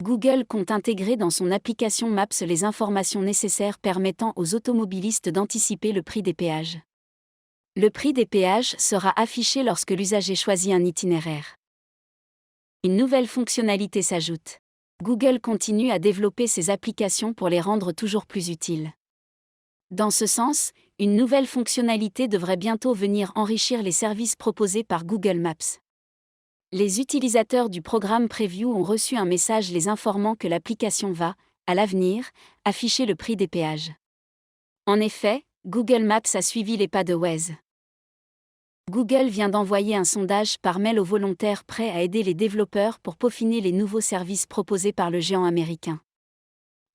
Google compte intégrer dans son application Maps les informations nécessaires permettant aux automobilistes d'anticiper le prix des péages. Le prix des péages sera affiché lorsque l'usager choisit un itinéraire. Une nouvelle fonctionnalité s'ajoute. Google continue à développer ses applications pour les rendre toujours plus utiles. Dans ce sens, une nouvelle fonctionnalité devrait bientôt venir enrichir les services proposés par Google Maps. Les utilisateurs du programme Preview ont reçu un message les informant que l'application va, à l'avenir, afficher le prix des péages. En effet, Google Maps a suivi les pas de Waze. Google vient d'envoyer un sondage par mail aux volontaires prêts à aider les développeurs pour peaufiner les nouveaux services proposés par le géant américain.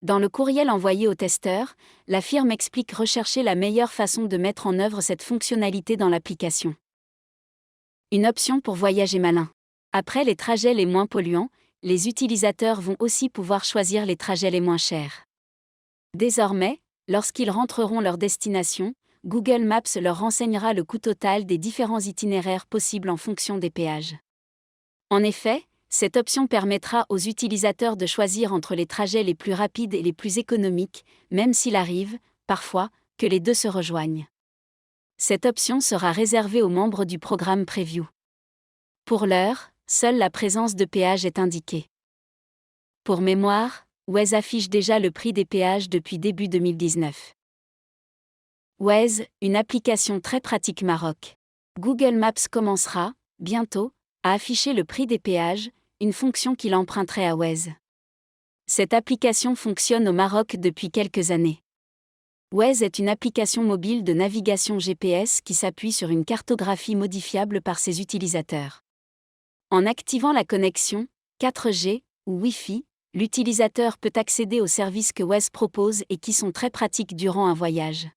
Dans le courriel envoyé aux testeurs, la firme explique rechercher la meilleure façon de mettre en œuvre cette fonctionnalité dans l'application. Une option pour voyager malin. Après les trajets les moins polluants, les utilisateurs vont aussi pouvoir choisir les trajets les moins chers. Désormais, lorsqu'ils rentreront leur destination, Google Maps leur renseignera le coût total des différents itinéraires possibles en fonction des péages. En effet, cette option permettra aux utilisateurs de choisir entre les trajets les plus rapides et les plus économiques, même s'il arrive, parfois, que les deux se rejoignent. Cette option sera réservée aux membres du programme Preview. Pour l'heure, seule la présence de péages est indiquée. Pour mémoire, Waze affiche déjà le prix des péages depuis début 2019. Waze, une application très pratique Maroc. Google Maps commencera, bientôt, à afficher le prix des péages, une fonction qu'il emprunterait à Waze. Cette application fonctionne au Maroc depuis quelques années. Waze est une application mobile de navigation GPS qui s'appuie sur une cartographie modifiable par ses utilisateurs. En activant la connexion 4G ou Wi-Fi, l'utilisateur peut accéder aux services que Waze propose et qui sont très pratiques durant un voyage.